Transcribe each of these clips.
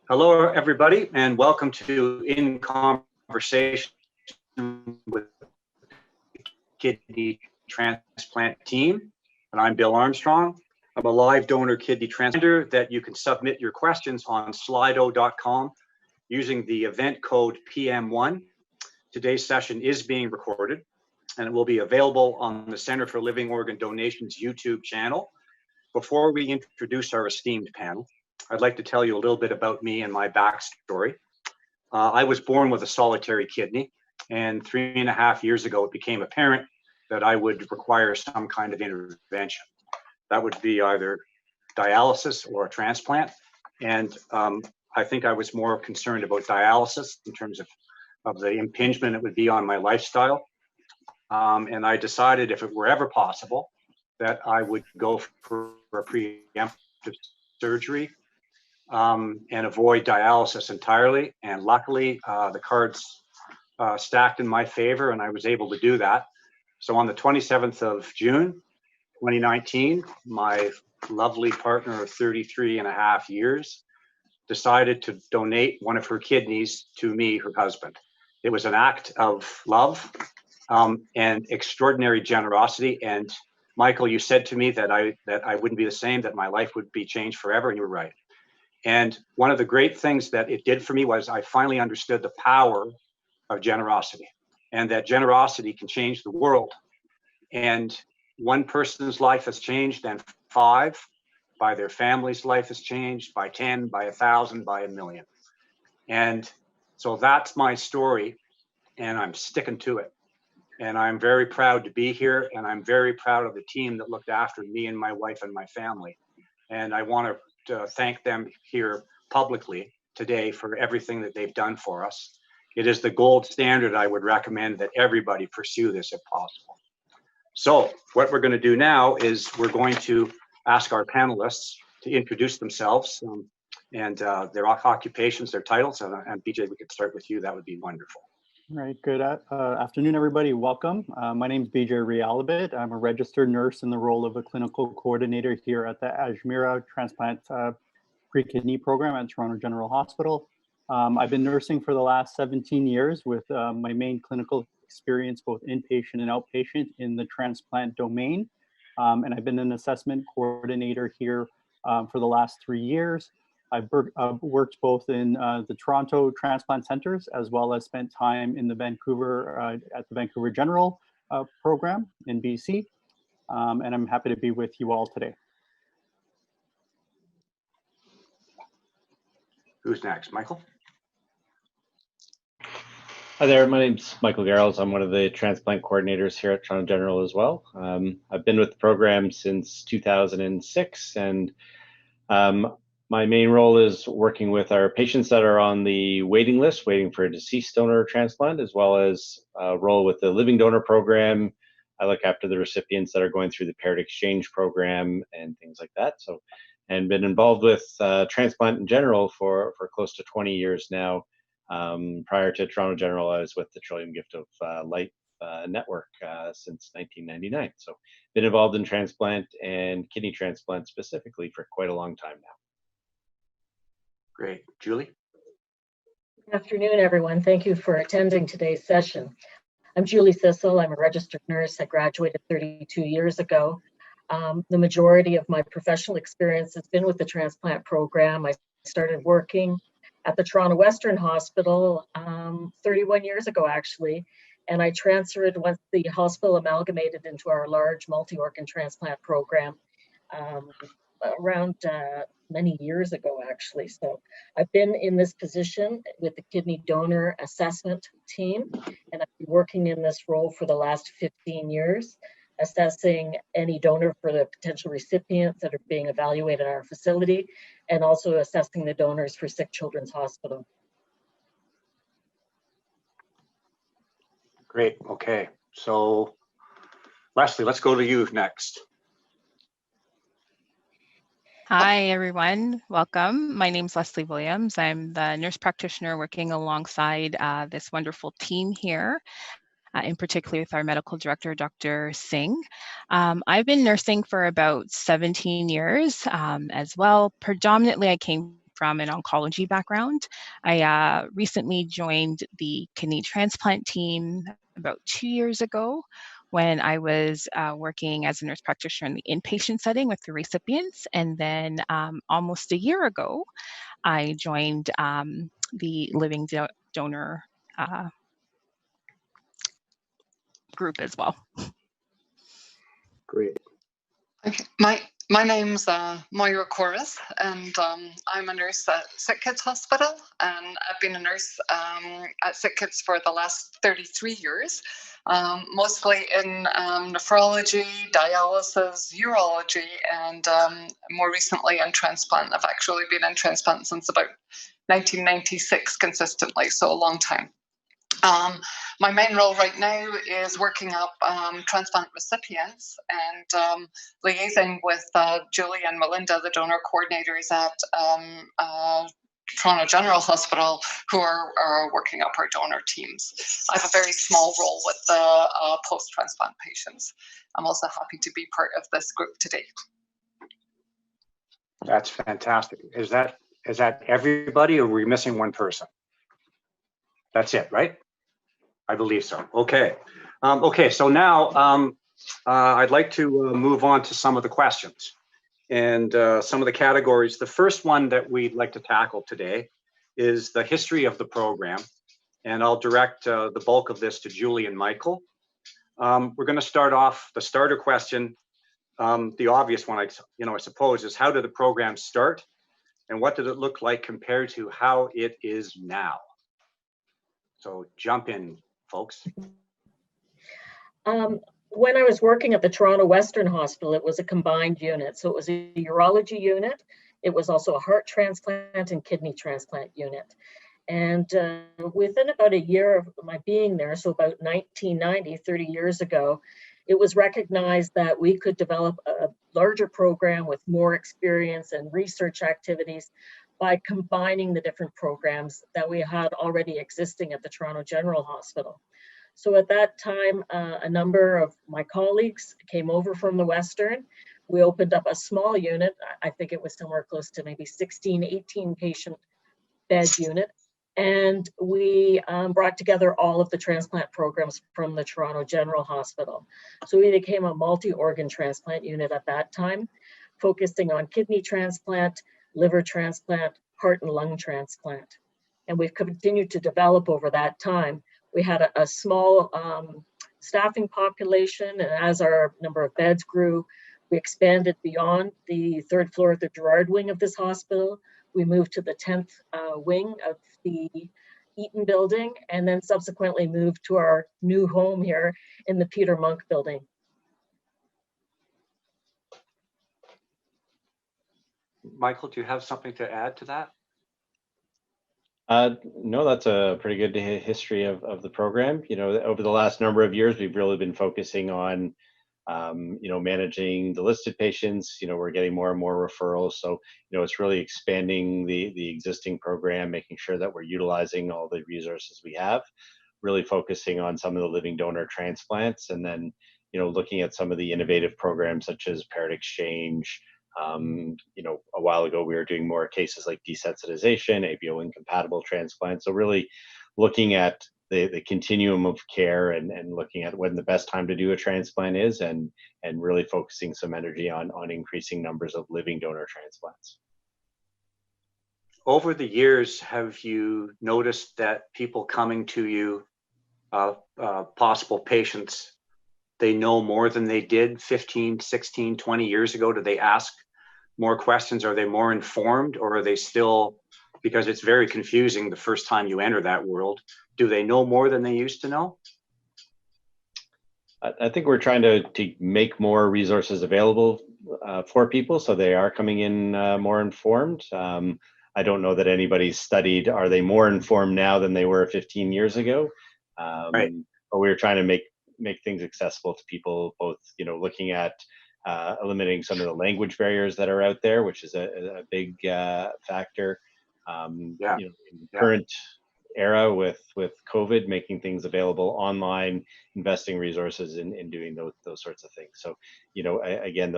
Hello, everybody, and welcome to In Conversation with the Kidney Transplant team. And I'm Bill Armstrong. I'm a live donor kidney transplanter that you can submit your questions on slido.com using the event code PM1. Today's session is being recorded, and it will be available on the Center for Living Organ Donation's YouTube channel. Before we introduce our esteemed panel, I'd like to tell you a little bit about me and my backstory. I was born with a solitary kidney, and 3.5 years ago, it became apparent that I would require some kind of intervention. That would be either dialysis or a transplant. And I think I was more concerned about dialysis in terms of the impingement it would be on my lifestyle. And I decided if it were ever possible that I would go for a preemptive surgery and avoid dialysis entirely. And luckily, the cards stacked in my favor, and I was able to do that. So on the 27th of June, 2019, my lovely partner of 33.5 years decided to donate one of her kidneys to me, her husband. It was an act of love and extraordinary generosity. And Michael, you said to me that I wouldn't be the same, that my life would be changed forever, and you were right. And one of the great things that it did for me was I finally understood the power of generosity, and that generosity can change the world. And one person's life has changed, then 5, by their family's life has changed, by 10, by 1,000, by 1,000,000. And so that's my story, and I'm sticking to it. And I'm very proud to be here, and I'm very proud of the team that looked after me and my wife and my family. And I want to thank them here publicly today for everything that they've done for us. It is the gold standard. I would recommend that everybody pursue this if possible. So what we're going to do now is we're going to ask our panelists to introduce themselves and their occupations, their titles. And BJ, we could start with you. That would be wonderful. All right, good afternoon, everybody. Welcome. My name is BJ Realabit. I'm a registered nurse in the role of a clinical coordinator here at the Ajmera Transplant Pre-Kidney Program at Toronto General Hospital. I've been nursing for the last 17 years with my main clinical experience, both inpatient and outpatient, in the transplant domain. And I've been an assessment coordinator here for the last 3 years. I've worked both in the Toronto transplant centers, as well as spent time in the Vancouver, at the Vancouver General program in BC. And I'm happy to be with you all today. Who's next? Michael? Hi there, my name's Michael Garros. I'm one of the transplant coordinators here at Toronto General as well. I've been with the program since 2006, and my main role is working with our patients that are on the waiting list, waiting for a deceased donor transplant, as well as a role with the living donor program. I look after the recipients that are going through the paired exchange program and things like that. So, and been involved with transplant in general for close to 20 years now. Prior to Toronto General, I was with the Trillium Gift of Life network since 1999. So been involved in transplant and kidney transplant specifically for quite a long time now. Great. Julie? Good afternoon, everyone. Thank you for attending today's session. I'm Julie Sissel. I'm a registered nurse. I graduated 32 years ago. The majority of my professional experience has been with the transplant program. I started working at the Toronto Western Hospital 31 years ago, actually, and I transferred once the hospital amalgamated into our large multi-organ transplant program around many years ago, actually. So I've been in this position with the kidney donor assessment team, and I've been working in this role for the last 15 years, assessing any donor for the potential recipients that are being evaluated in our facility, and also assessing the donors for Sick Children's Hospital. Great. Okay. So Leslie, let's go to you next. Hi, everyone. Welcome. My name is Leslie Williams. I'm the nurse practitioner working alongside this wonderful team here, in particular with our medical director, Dr. Singh. I've been nursing for about 17 years as well. Predominantly, I came from an oncology background. I recently joined the kidney transplant team about 2 years ago when I was working as a nurse practitioner in the inpatient setting with the recipients. And then almost a year ago, I joined the living donor group as well. Great. Okay. My name's Moira Corris, and I'm a nurse at Sick Kids Hospital, and I've been a nurse at Sick Kids for the last 33 years, mostly in nephrology, dialysis, urology, and more recently in transplant. I've actually been in transplant since about 1996 consistently, so a long time. My main role right now is working up transplant recipients and liaising with Julie and Melinda, the donor coordinators at Toronto General Hospital, who are working up our donor teams. I have a very small role with the post-transplant patients. I'm also happy to be part of this group today. That's fantastic. Is that everybody, or are we missing one person? That's it, right? I believe so. Okay. Okay, so now I'd like to move on to some of the questions and some of the categories. The first one that we'd like to tackle today is the history of the program. And I'll direct the bulk of this to Julie and Michael. We're going to start off the starter question. The obvious one, I suppose, is how did the program start? And what did it look like compared to how it is now? So jump in, folks. When I was working at the Toronto Western Hospital, it was a combined unit. So it was a urology unit. It was also a heart transplant and kidney transplant unit. And within about a year of my being there, so about 1990, 30 years ago, it was recognized that we could develop a larger program with more experience and research activities by combining the different programs that we had already existing at the Toronto General Hospital. So at that time, a number of my colleagues came over from the Western. We opened up a small unit. I think it was somewhere close to maybe 16, 18 patient bed unit. And we brought together all of the transplant programs from the Toronto General Hospital. So we became a multi-organ transplant unit at that time, focusing on kidney transplant, liver transplant, heart and lung transplant. And we've continued to develop over that time. We had a small staffing population, and as our number of beds grew, we expanded beyond the third floor of the Gerard wing of this hospital. We moved to the 10th wing of the Eaton building, and then subsequently moved to our new home here in the Peter Monk building. Michael, do you have something to add to that? No, that's a pretty good history of the program. Over the last number of years, we've really been focusing on, managing the listed patients. We're getting more and more referrals. So, it's really expanding the existing program, making sure that we're utilizing all the resources we have, really focusing on some of the living donor transplants, and then, looking at some of the innovative programs such as paired exchange. A while ago, we were doing more cases like desensitization, ABO incompatible transplants. So really looking at the continuum of care and looking at when the best time to do a transplant is, and really focusing some energy on increasing numbers of living donor transplants. Over the years, have you noticed that people coming to you, possible patients, they know more than they did 15, 16, 20 years ago? Do they ask more questions? Are they more informed, or are they still, because it's very confusing the first time you enter that world, do they know more than they used to know? I think we're trying to make more resources available for people, so they are coming in more informed. I don't know that anybody's studied, are they more informed now than they were 15 years ago? Right. But we're trying to make things accessible to people, both, looking at eliminating some of the language barriers that are out there, which is a big factor. In the current era with COVID, making things available online, investing resources in doing those sorts of things. So, again,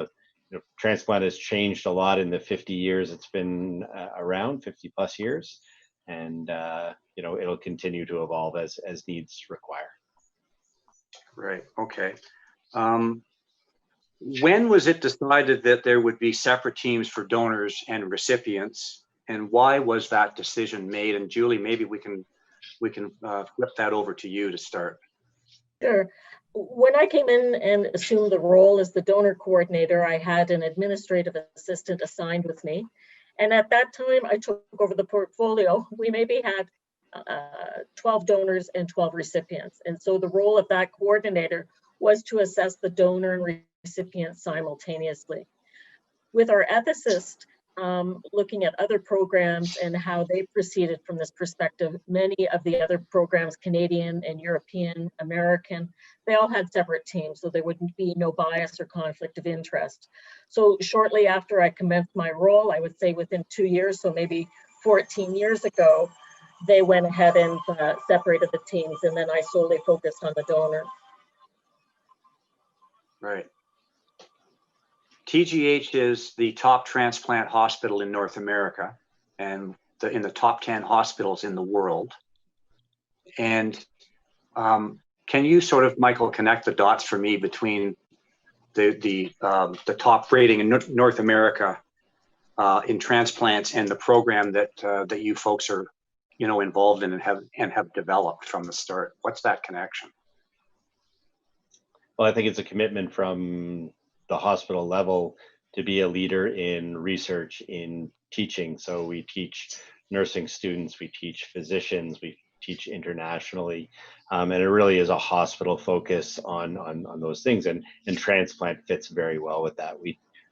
transplant has changed a lot in the 50 years it's been around, 50 plus years, and it'll continue to evolve as needs require. Right. Okay. When was it decided that there would be separate teams for donors and recipients, and why was that decision made? And Julie, maybe we can flip that over to you to start. Sure. When I came in and assumed the role as the donor coordinator, I had an administrative assistant assigned with me. And at that time, I took over the portfolio. We maybe had 12 donors and 12 recipients. And so the role of that coordinator was to assess the donor and recipient simultaneously. With our ethicist looking at other programs and how they proceeded from this perspective, many of the other programs, Canadian and European, American, they all had separate teams, so there would be no bias or conflict of interest. So shortly after I commenced my role, I would say within 2 years, so maybe 14 years ago, they went ahead and separated the teams, and then I solely focused on the donor. Right. TGH is the top transplant hospital in North America and in the top 10 hospitals in the world. And can you sort of, Michael, connect the dots for me between the top rating in North America in transplants and the program that you folks are involved in and have developed from the start? What's that connection? Well, I think it's a commitment from the hospital level to be a leader in research, in teaching. So we teach nursing students, we teach physicians, we teach internationally, and it really is a hospital focus on those things. And transplant fits very well with that.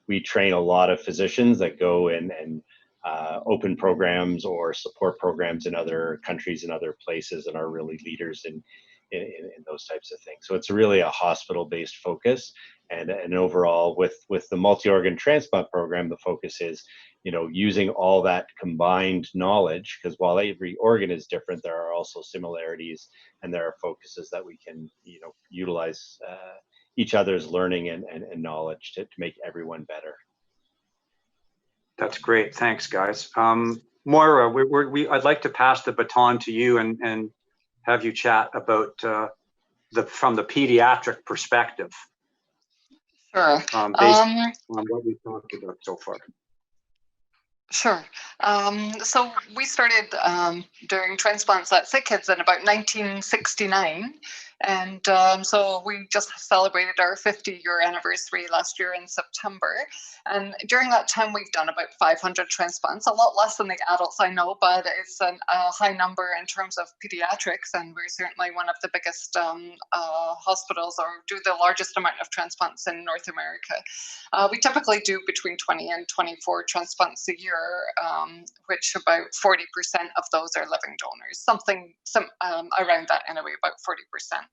We train a lot of physicians that go and open programs or support programs in other countries and other places, and are really leaders in those types of things. So it's really a hospital-based focus, and overall with the multi-organ transplant program, the focus is using all that combined knowledge, because while every organ is different, there are also similarities and there are focuses that we can utilize each other's learning and knowledge to make everyone better. That's great. Thanks, guys. Moira, I'd like to pass the baton to you and have you chat about from the pediatric perspective. Sure. Based on what we've talked about so far. Sure. So we started doing transplants at SickKids in about 1969. And so we just celebrated our 50-year anniversary last year in September. And during that time, we've done about 500 transplants, a lot less than the adults, I know, but it's a high number in terms of pediatrics. And we're certainly one of the biggest hospitals, or do the largest amount of transplants in North America. We typically do between 20 and 24 transplants a year, which about 40% of those are living donors, something around that anyway, about 40%.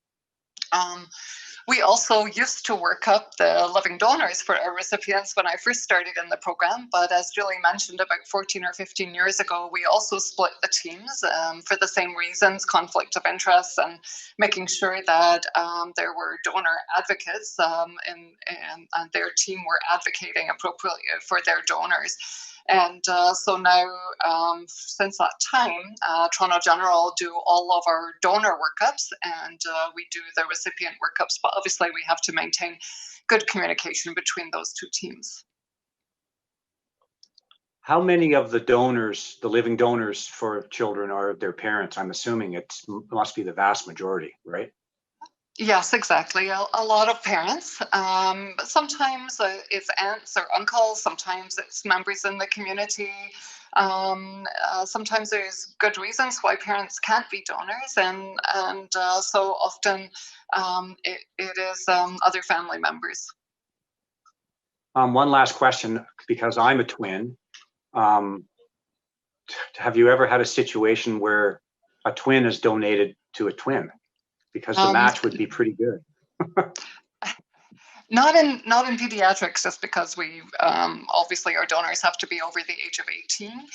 We also used to work up the living donors for our recipients when I first started in the program, but as Julie mentioned, about 14 or 15 years ago, we also split the teams for the same reasons, conflict of interest, and making sure that there were donor advocates and their team were advocating appropriately for their donors. And so now, since that time, Toronto General do all of our donor workups, and we do the recipient workups, but obviously we have to maintain good communication between those two teams. How many of the donors, the living donors for children, are their parents? I'm assuming it must be the vast majority, right? Yes, exactly. A lot of parents, but sometimes it's aunts or uncles, sometimes it's members in the community. Sometimes there's good reasons why parents can't be donors, and so often it is other family members. One last question, because I'm a twin. Have you ever had a situation where a twin is donated to a twin? Because the match would be pretty good. Not in pediatrics, just because we obviously our donors have to be over the age of 18.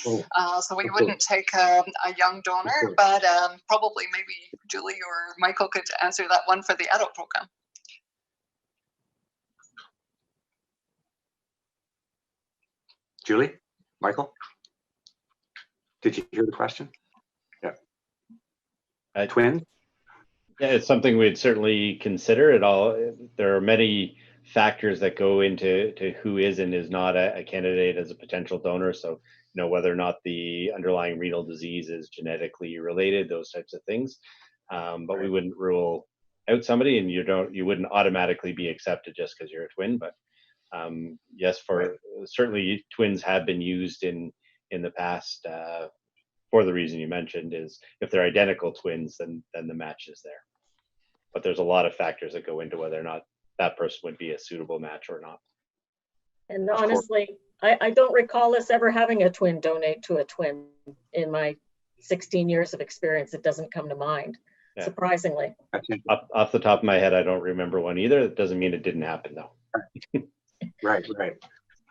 So we wouldn't take a young donor, but probably maybe Julie or Michael could answer that one for the adult program. Julie, Michael, did you hear the question? Yeah. Twin? Yeah, it's something we'd certainly consider. There are many factors that go into who is and is not a candidate as a potential donor. So, whether or not the underlying renal disease is genetically related, those types of things. But we wouldn't rule out somebody, and you wouldn't automatically be accepted just because you're a twin. But yes, certainly twins have been used in the past for the reason you mentioned, is if they're identical twins, then the match is there. But there's a lot of factors that go into whether or not that person would be a suitable match or not. And honestly, I don't recall us ever having a twin donate to a twin. In my 16 years of experience, it doesn't come to mind, surprisingly. Off the top of my head, I don't remember one either. It doesn't mean it didn't happen, though. Right.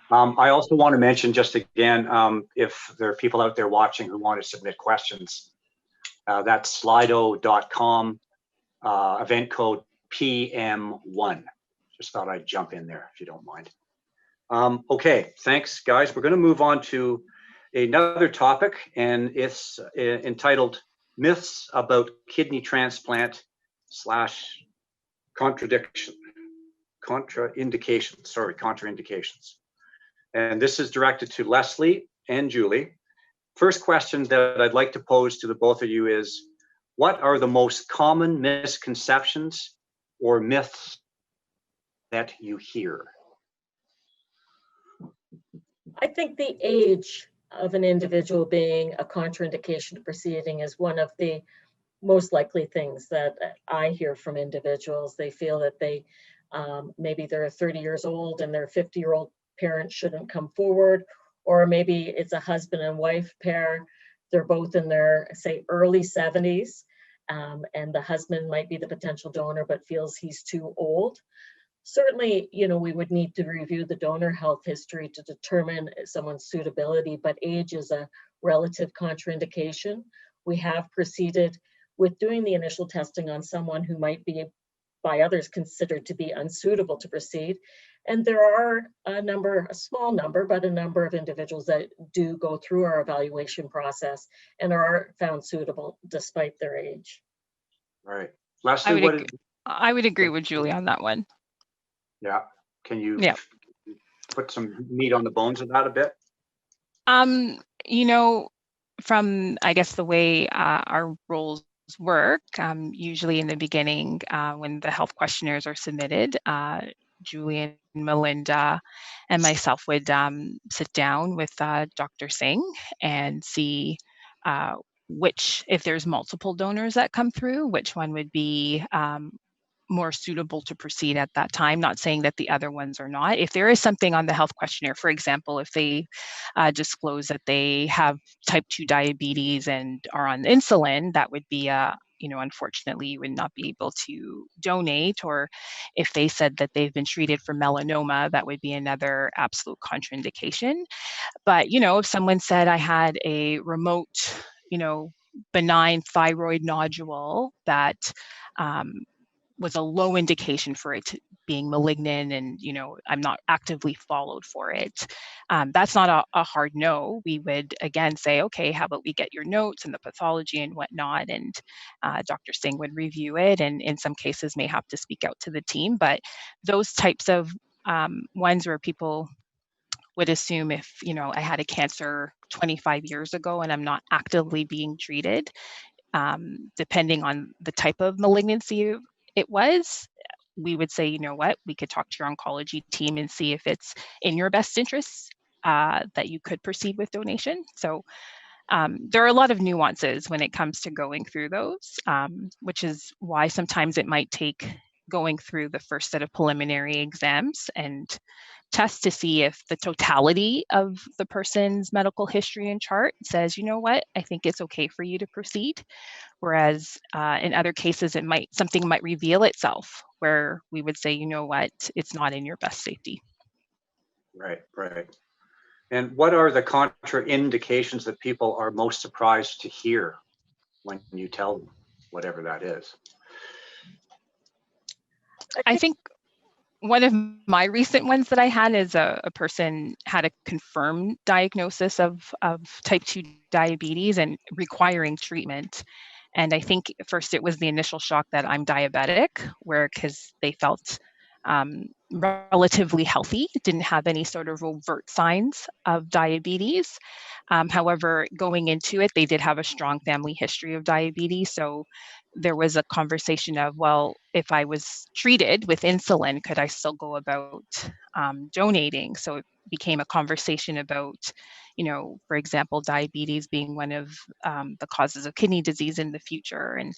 I also want to mention just again, if there are people out there watching who want to submit questions, that's slido.com, event code PM1. Just thought I'd jump in there if you don't mind. Okay, thanks guys. We're going to move on to another topic, and it's entitled Myths About Kidney Transplant / Contraindications. And this is directed to Leslie and Julie. First question that I'd like to pose to the both of you is, what are the most common misconceptions or myths that you hear? I think the age of an individual being a contraindication to proceeding is one of the most likely things that I hear from individuals. They feel that maybe they're 30 years old and their 50-year-old parent shouldn't come forward, or maybe it's a husband and wife pair. They're both in their, say, early 70s, and the husband might be the potential donor but feels he's too old. Certainly, we would need to review the donor health history to determine someone's suitability, but age is a relative contraindication. We have proceeded with doing the initial testing on someone who might be by others considered to be unsuitable to proceed. And there are a small number, but a number of individuals that do go through our evaluation process and are found suitable despite their age. Right. Leslie, I would agree with Julie on that one. Yeah. Can you put some meat on the bones of that a bit? From, I guess, the way our roles work, usually in the beginning, when the health questionnaires are submitted, Julie and Melinda and myself would sit down with Dr. Singh and see if there's multiple donors that come through, which one would be more suitable to proceed at that time. Not saying that the other ones are not. If there is something on the health questionnaire, for example, if they disclose that they have type 2 diabetes and are on insulin, that would be unfortunately, you would not be able to donate. Or if they said that they've been treated for melanoma, that would be another absolute contraindication. But, if someone said I had a remote, benign thyroid nodule that was a low indication for it being malignant, and I'm not actively followed for it, that's not a hard no. We would again say, okay, how about we get your notes and the pathology and whatnot, and Dr. Singh would review it, and in some cases may have to speak out to the team. But those types of ones where people would assume, if I had a cancer 25 years ago and I'm not actively being treated, depending on the type of malignancy it was, we would say, we could talk to your oncology team and see if it's in your best interests that you could proceed with donation. So there are a lot of nuances when it comes to going through those, which is why sometimes it might take going through the first set of preliminary exams and tests to see if the totality of the person's medical history and chart says, I think it's okay for you to proceed. Whereas in other cases, something might reveal itself where we would say, it's not in your best safety. Right. And what are the contraindications that people are most surprised to hear when you tell them, whatever that is? I think one of my recent ones that I had is a person had a confirmed diagnosis of type 2 diabetes and requiring treatment. And I think first it was the initial shock that I'm diabetic, because they felt relatively healthy, didn't have any sort of overt signs of diabetes. However, going into it, they did have a strong family history of diabetes. So there was a conversation of, well, if I was treated with insulin, could I still go about donating? So it became a conversation about, for example, diabetes being one of the causes of kidney disease in the future, and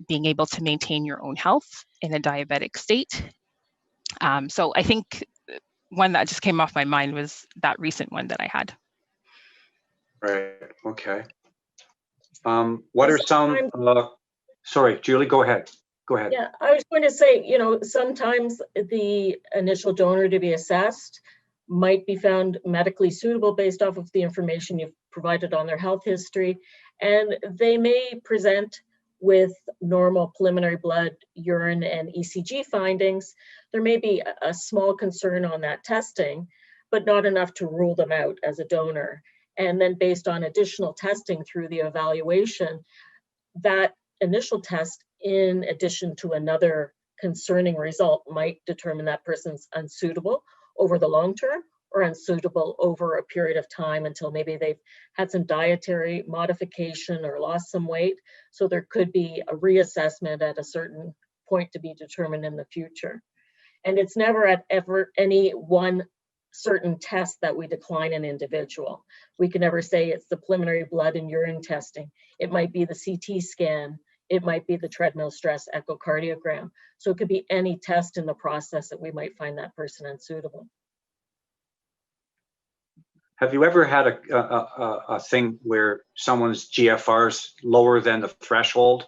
being able to maintain your own health in a diabetic state. So I think one that just came off my mind was that recent one that I had. Right. Okay. What are some? Sorry, Julie, go ahead. Go ahead. Yeah, I was going to say, sometimes the initial donor to be assessed might be found medically suitable based off of the information you've provided on their health history, and they may present with normal preliminary blood, urine, and ECG findings. There may be a small concern on that testing, but not enough to rule them out as a donor. And then based on additional testing through the evaluation, that initial test, in addition to another concerning result, might determine that person's unsuitable over the long term, or unsuitable over a period of time until maybe they've had some dietary modification or lost some weight. So there could be a reassessment at a certain point to be determined in the future. And it's never at any one certain test that we decline an individual. We can never say it's the preliminary blood and urine testing. It might be the CT scan. It might be the treadmill stress echocardiogram. So it could be any test in the process that we might find that person unsuitable. Have you ever had a thing where someone's GFR's lower than the threshold?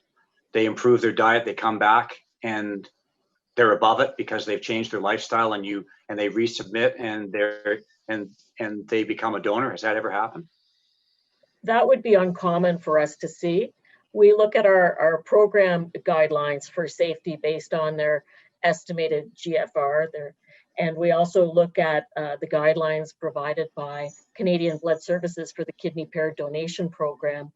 They improve their diet, they come back, and they're above it because they've changed their lifestyle, and they resubmit, and they become a donor. Has that ever happened? That would be uncommon for us to see. We look at our program guidelines for safety based on their estimated GFR, and we also look at the guidelines provided by Canadian Blood Services for the kidney paired donation program.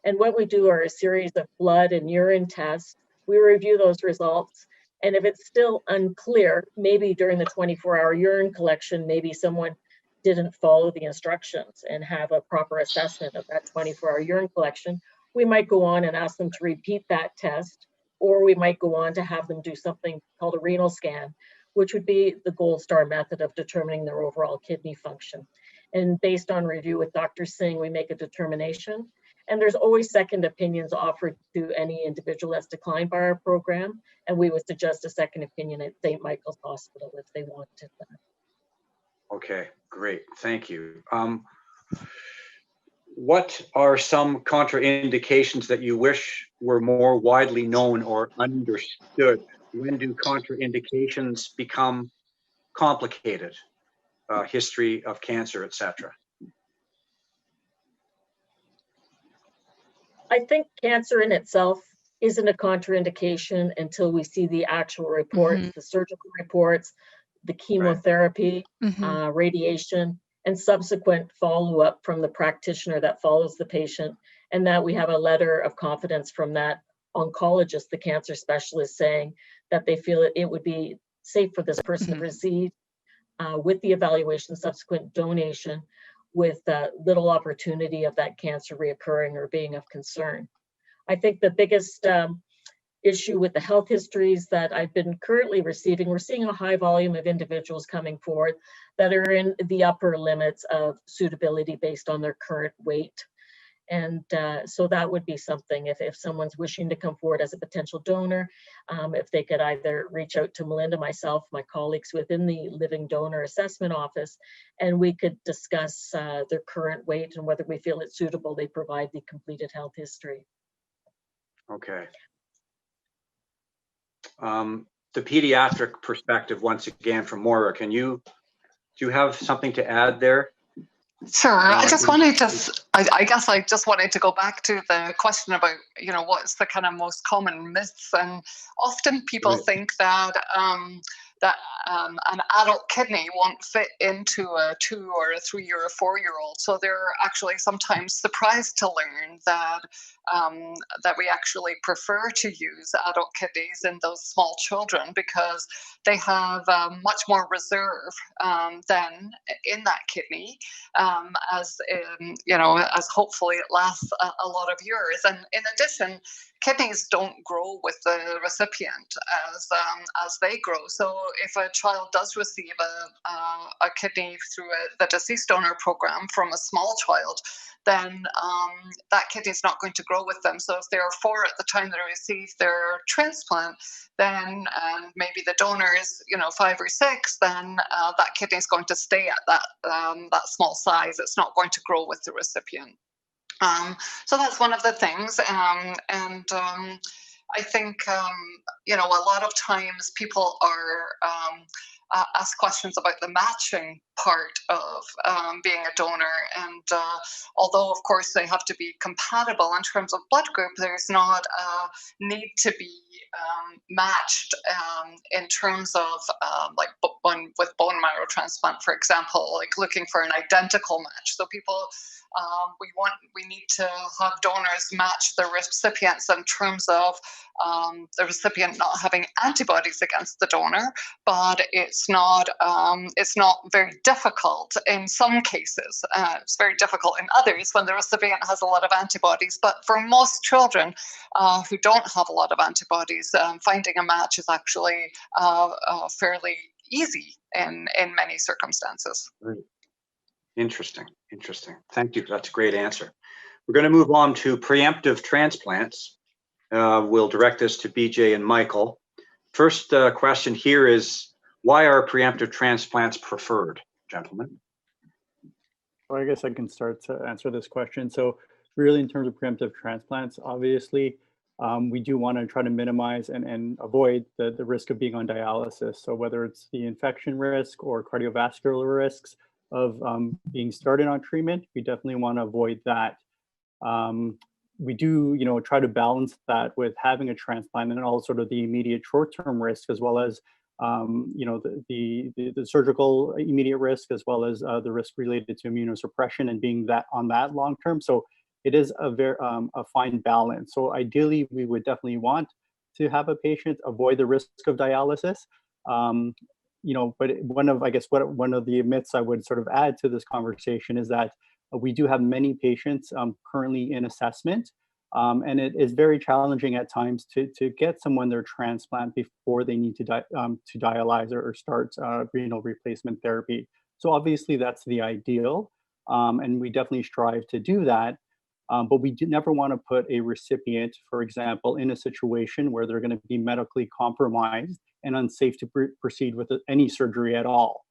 And what we do are a series of blood and urine tests. We review those results, and if it's still unclear, maybe during the 24-hour urine collection, maybe someone didn't follow the instructions and have a proper assessment of that 24-hour urine collection, we might go on and ask them to repeat that test, or we might go on to have them do something called a renal scan, which would be the gold star method of determining their overall kidney function. And based on review with Dr. Singh, we make a determination. And there's always second opinions offered to any individual that's declined by our program. And we would suggest a second opinion at St. Michael's Hospital if they wanted that. Okay, great, thank you. What are some contraindications that you wish were more widely known or understood? When do contraindications become complicated? History of cancer, etc. I think cancer in itself isn't a contraindication until we see the actual reports, the surgical reports, the chemotherapy, radiation, and subsequent follow-up from the practitioner that follows the patient, and that we have a letter of confidence from that oncologist, the cancer specialist, saying that they feel it would be safe for this person to proceed with the evaluation, subsequent donation, with little opportunity of that cancer reoccurring or being of concern. I think the biggest issue with the health histories that I've been currently receiving, we're seeing a high volume of individuals coming forward that are in the upper limits of suitability based on their current weight. And so that would be something, if someone's wishing to come forward as a potential donor, if they could either reach out to Melinda, myself, my colleagues within the Living Donor Assessment Office, and we could discuss their current weight and whether we feel it's suitable, they provide the completed health history. Okay. The pediatric perspective, once again, from Moira, do you have something to add there? Sure. I just wanted to, I guess I just wanted to go back to the question about, what's the kind of most common myths. And often people think that that an adult kidney won't fit into a 2 or a 3 or a 4-year-old. So they're actually sometimes surprised to learn that that we actually prefer to use adult kidneys in those small children, because they have much more reserve than in that kidney, as as hopefully it lasts a lot of years. And in addition, kidneys don't grow with the recipient as they grow. So if a child does receive a kidney through the deceased donor program from a small child, then that kidney is not going to grow with them. So if they're 4 at the time they receive their transplant, then maybe the donor is 5 or 6, then that kidney is going to stay at that small size. It's not going to grow with the recipient. So that's one of the things. I think, a lot of times people are ask questions about the matching part of being a donor. And although, of course, they have to be compatible in terms of blood group, there's not a need to be matched in terms of with bone marrow transplant, for example, like looking for an identical match. So people, we need to have donors match the recipients in terms of the recipient not having antibodies against the donor, but it's not very difficult in some cases. It's very difficult in others when the recipient has a lot of antibodies. But for most children who don't have a lot of antibodies, finding a match is actually fairly easy in many circumstances. Right. Interesting. Thank you. That's a great answer. We're going to move on to preemptive transplants. We'll direct this to BJ and Michael. First question here is, why are preemptive transplants preferred, gentlemen? Well, I guess I can start to answer this question. So really, in terms of preemptive transplants, obviously, we do want to try to minimize and avoid the risk of being on dialysis. So whether it's the infection risk or cardiovascular risks of being started on treatment, we definitely want to avoid that. We do, try to balance that with having a transplant and all sort of the immediate short-term risk, as well as, the surgical immediate risk, as well as the risk related to immunosuppression and being that on that long-term. So it is a fine balance. So ideally, we would definitely want to have a patient avoid the risk of dialysis. But one of the myths I would sort of add to this conversation is that we do have many patients currently in assessment, and it is very challenging at times to get someone their transplant before they need to dialyze or start renal replacement therapy. So obviously that's the ideal, and we definitely strive to do that. But we never want to put a recipient, for example, in a situation where they're going to be medically compromised and unsafe to proceed with any surgery at all.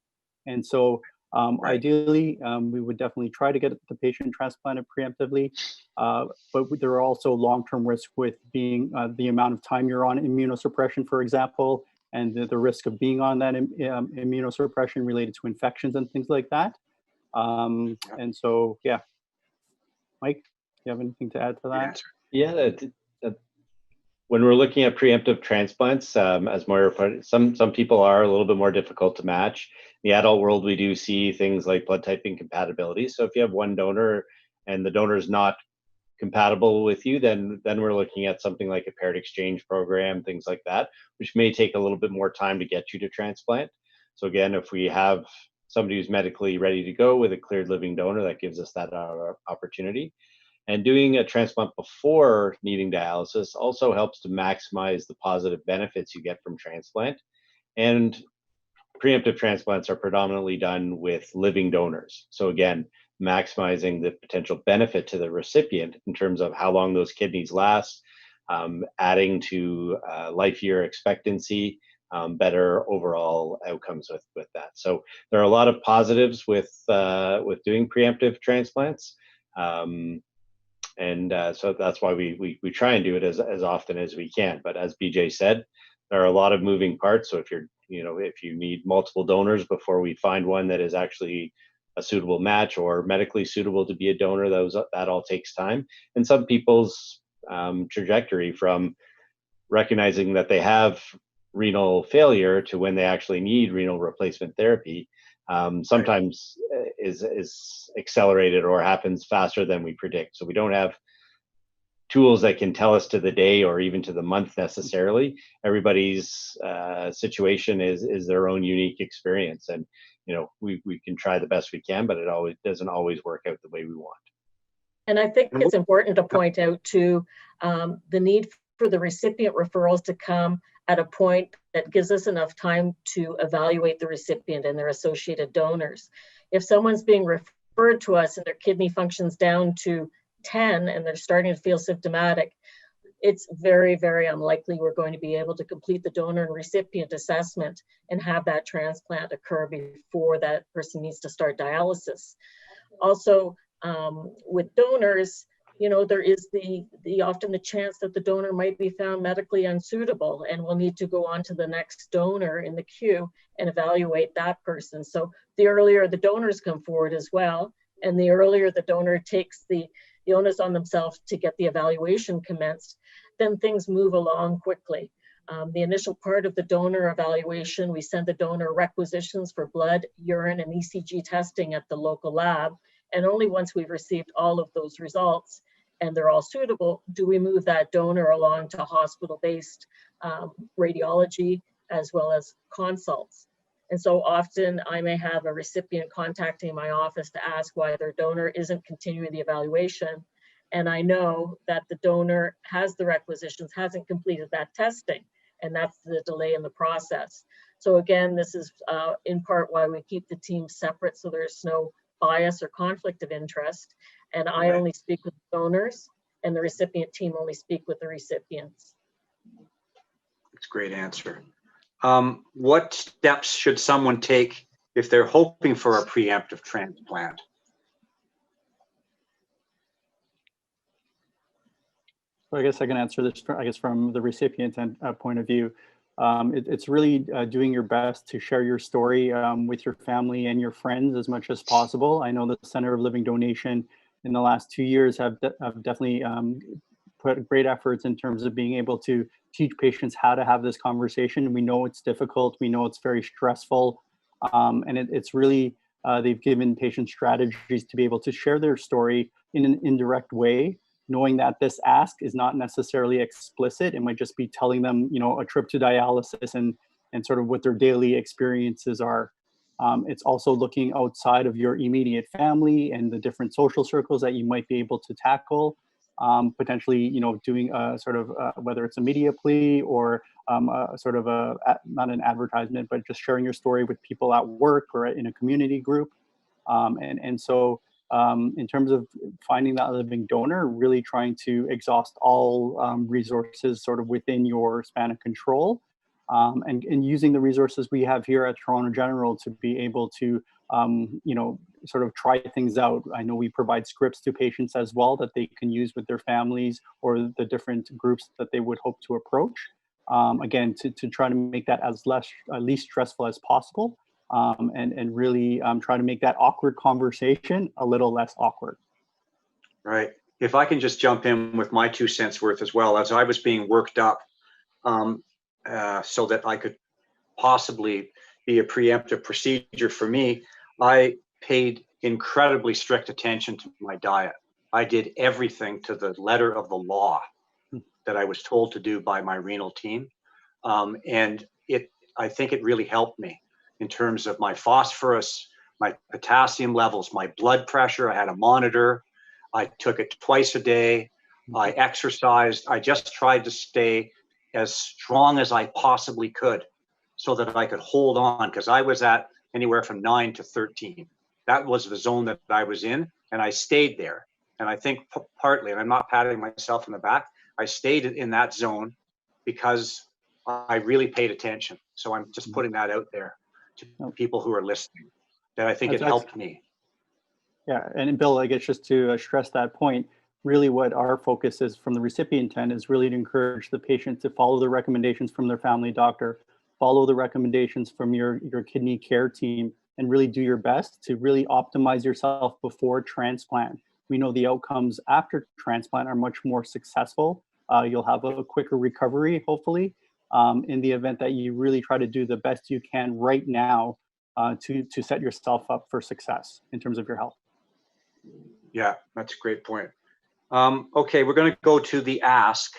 And so Right. ideally, we would definitely try to get the patient transplanted preemptively. But there are also long-term risks with being the amount of time you're on immunosuppression, for example, and the risk of being on that immunosuppression related to infections and things like that. And so, yeah. Mike, do you have anything to add to Good that? answer. Yeah, when we're looking at preemptive transplants, as Moira put it, some people are a little bit more difficult to match. In the adult world, we do see things like blood type incompatibility. So if you have one donor and the donor is not compatible with you, then we're looking at something like a paired exchange program, things like that, which may take a little bit more time to get you to transplant. So again, if we have somebody who's medically ready to go with a cleared living donor, that gives us that opportunity. And doing a transplant before needing dialysis also helps to maximize the positive benefits you get from transplant. And preemptive transplants are predominantly done with living donors. So again, maximizing the potential benefit to the recipient in terms of how long those kidneys last, adding to life year expectancy, better overall outcomes with that. So there are a lot of positives with doing preemptive transplants. So that's why we try and do it as often as we can. But as BJ said, there are a lot of moving parts. So if you need multiple donors before we find one that is actually a suitable match or medically suitable to be a donor, that all takes time. And some people's trajectory from recognizing that they have renal failure to when they actually need renal replacement therapy sometimes is accelerated or happens faster than we predict. So we don't have tools that can tell us to the day or even to the month necessarily. Everybody's situation is their own unique experience, and we can try the best we can, but it always doesn't always work out the way we want. And I think it's important to point out too the need for the recipient referrals to come at a point that gives us enough time to evaluate the recipient and their associated donors. If someone's being referred to us and their kidney functions down to 10 and they're starting to feel symptomatic, it's very, very unlikely we're going to be able to complete the donor and recipient assessment and have that transplant occur before that person needs to start dialysis. Also, with donors, there is often the chance that the donor might be found medically unsuitable and will need to go on to the next donor in the queue and evaluate that person. So the earlier the donors come forward as well, and the earlier the donor takes the onus on themselves to get the evaluation commenced, then things move along quickly. The initial part of the donor evaluation, we send the donor requisitions for blood, urine, and ECG testing at the local lab. And only once we've received all of those results and they're all suitable, do we move that donor along to hospital-based radiology as well as consults. And so often I may have a recipient contacting my office to ask why their donor isn't continuing the evaluation. And I know that the donor has the requisitions, hasn't completed that testing, and that's the delay in the process. So again, this is in part why we keep the team separate, so there's no bias or conflict of interest. And I only speak with donors, and the recipient team only speak with the recipients. That's a great answer. What steps should someone take if they're hoping for a preemptive transplant? So I guess I can answer this, from the recipient point of view. It's really doing your best to share your story with your family and your friends as much as possible. I know the Center of Living Donation in the last 2 years have definitely put great efforts in terms of being able to teach patients how to have this conversation. We know it's difficult. We know it's very stressful. And it's really, they've given patients strategies to be able to share their story in an indirect way, knowing that this ask is not necessarily explicit. It might just be telling them, a trip to dialysis and sort of what their daily experiences are. It's also looking outside of your immediate family and the different social circles that you might be able to tackle. Potentially, doing a sort of, whether it's a media plea or sort of not an advertisement, but just sharing your story with people at work or in a community group. So in terms of finding that living donor, really trying to exhaust all resources sort of within your span of control, and using the resources we have here at Toronto General to be able to, sort of try things out. I know we provide scripts to patients as well that they can use with their families or the different groups that they would hope to approach. Again, to try to make that as least stressful as possible. And really try to make that awkward conversation a little less awkward. Right. If I can just jump in with my 2 cents worth as well, as I was being worked up so that I could possibly be a preemptive procedure for me, I paid incredibly strict attention to my diet. I did everything to the letter of the law that I was told to do by my renal team. And I think it really helped me in terms of my phosphorus, my potassium levels, my blood pressure. I had a monitor. I took it twice a day. I exercised. I just tried to stay as strong as I possibly could so that I could hold on, because I was at anywhere from 9 to 13. That was the zone that I was in, and I stayed there. And I think partly, and I'm not patting myself on the back, I stayed in that zone because I really paid attention. So I'm just putting that out there to people who are listening, that I think it helped me. Yeah, and Bill, I guess just to stress that point, really what our focus is from the recipient end is really to encourage the patient to follow the recommendations from their family doctor, follow the recommendations from your kidney care team, and really do your best to really optimize yourself before transplant. We know the outcomes after transplant are much more successful. You'll have a quicker recovery, hopefully. in the event that you really try to do the best you can right now to set yourself up for success in terms of your health. Yeah, that's a great point. Okay, we're going to go to the ask,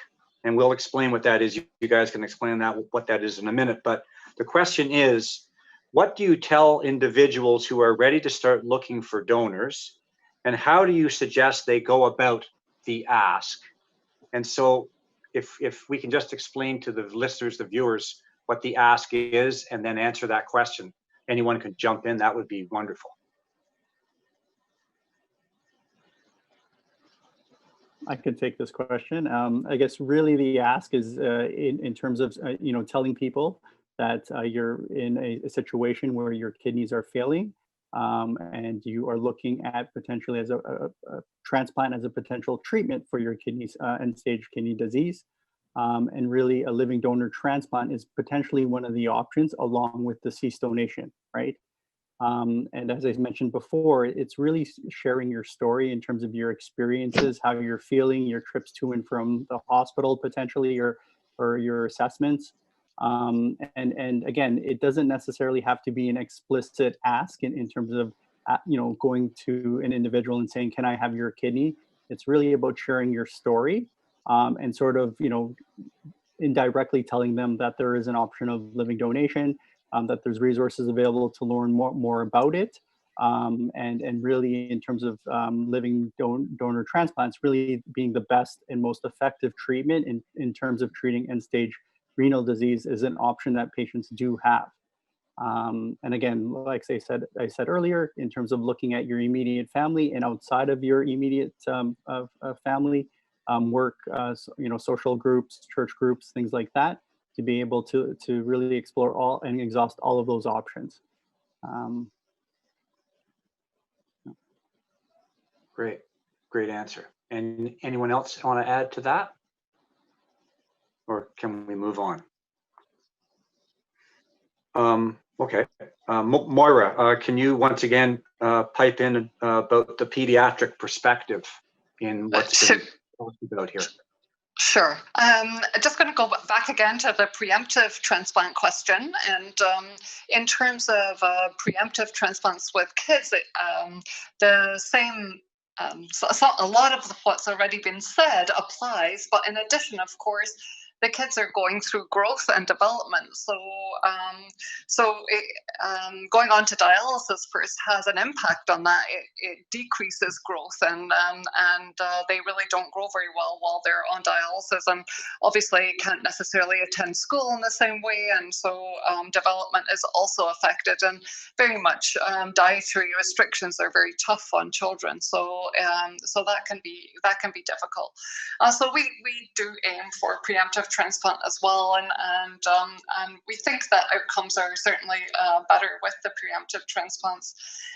and we'll explain what that is. You guys can explain what that is in a minute. But the question is, what do you tell individuals who are ready to start looking for donors, and how do you suggest they go about the ask? And so if we can just explain to the listeners, the viewers, what the ask is, and then answer that question. Anyone can jump in, that would be wonderful. I could take this question. I guess really the ask is in terms of, telling people that you're in a situation where your kidneys are failing and you are looking at potentially as a transplant as a potential treatment for your kidneys, end-stage kidney disease. And really a living donor transplant is potentially one of the options along with deceased donation, right? And as I mentioned before, it's really sharing your story in terms of your experiences, how you're feeling, your trips to and from the hospital potentially, or your assessments. And again, it doesn't necessarily have to be an explicit ask in terms of, going to an individual and saying, can I have your kidney? It's really about sharing your story and sort of, indirectly telling them that there is an option of living donation, that there's resources available to learn more about it. And really in terms of living donor transplants, really being the best and most effective treatment in terms of treating end-stage renal disease is an option that patients do have. And again, like I said earlier, in terms of looking at your immediate family and outside of your immediate family, work, social groups, church groups, things like that, to be able to really explore all and exhaust all of those options. Great answer. And anyone else want to add to that? Or can we move on? Okay. Moira, can you once again pipe in about the pediatric perspective in what's been talked about here? Sure. Just going to go back again to the preemptive transplant question. And in terms of preemptive transplants with kids, the same, so a lot of what's already been said applies. But in addition, of course, the kids are going through growth and development. So, going on to dialysis first has an impact on that. It decreases growth, and they really don't grow very well while they're on dialysis, and obviously can't necessarily attend school in the same way, and so development is also affected. And very much dietary restrictions are very tough on children. So that can be difficult. So we do aim for preemptive transplant as well, and we think that outcomes are certainly better with the preemptive transplants.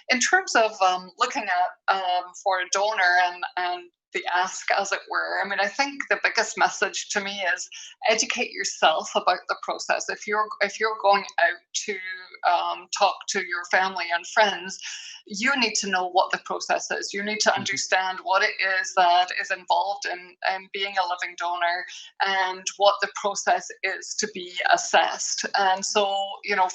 In terms of looking at for a donor and the ask, as it were, I mean, I think the biggest message to me is educate yourself about the process. If you're going out to talk to your family and friends, you need to know what the process is. You need to understand what it is that is involved in being a living donor and what the process is to be assessed. And so,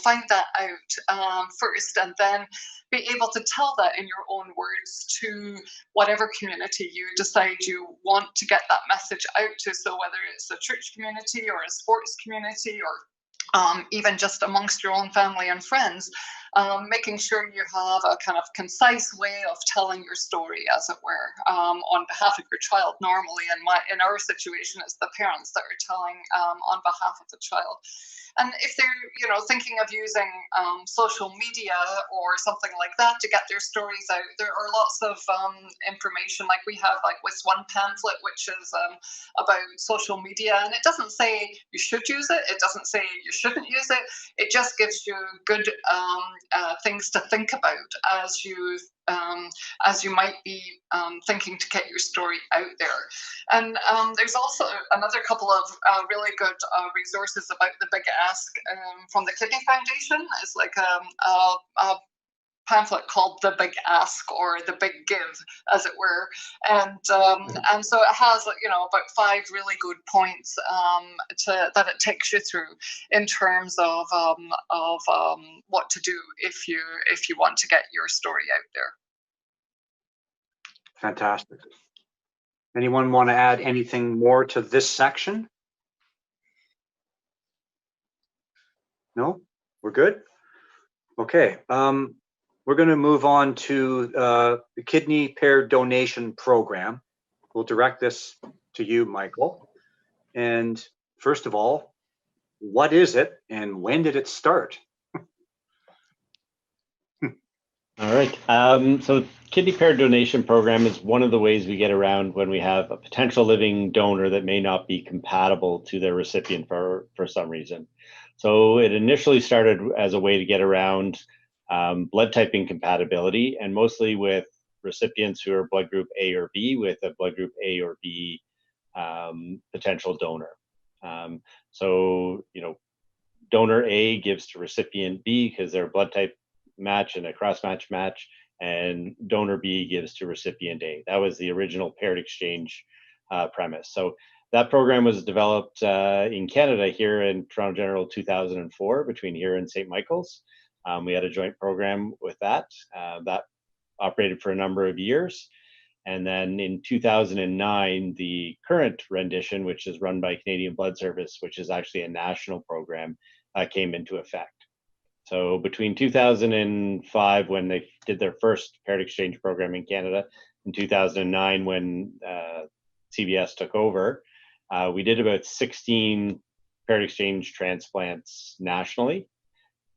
find that out first, and then be able to tell that in your own words to whatever community you decide you want to get that message out to. So whether it's a church community or a sports community or even just amongst your own family and friends, making sure you have a kind of concise way of telling your story, as it were, on behalf of your child. Normally, in our situation, it's the parents that are telling on behalf of the child. And if they're, thinking of using social media or something like that to get their stories out, there are lots of information. Like we have this one pamphlet, which is about social media, and it doesn't say you should use it. It doesn't say you shouldn't use it. It just gives you good things to think about as you might be thinking to get your story out there. And there's also another couple of really good resources about the big ask from the Kidney Foundation. It's like a pamphlet called The Big Ask, or The Big Give, as it were. And so it has, about 5 really good points that it takes you through in terms of what to do if you want to get your story out there. Fantastic. Anyone want to add anything more to this section? No? We're good? Okay. We're going to move on to the kidney pair donation program. We'll direct this to you, Michael. And first of all, what is it and when did it start? All right. So the kidney pair donation program is one of the ways we get around when we have a potential living donor that may not be compatible to their recipient for some reason. So it initially started as a way to get around blood type incompatibility, and mostly with recipients who are blood group A or B with a blood group A or B potential donor. So, donor A gives to recipient B because their blood type match and a cross-match match, and donor B gives to recipient A. That was the original paired exchange premise. So that program was developed in Canada here in Toronto General 2004 between here and St. Michael's. We had a joint program with that. That operated for a number of years. And then in 2009, the current rendition, which is run by Canadian Blood Service, which is actually a national program, came into effect. So between 2005, when they did their first paired exchange program in Canada, in 2009, when CBS took over, we did about 16 paired exchange transplants nationally.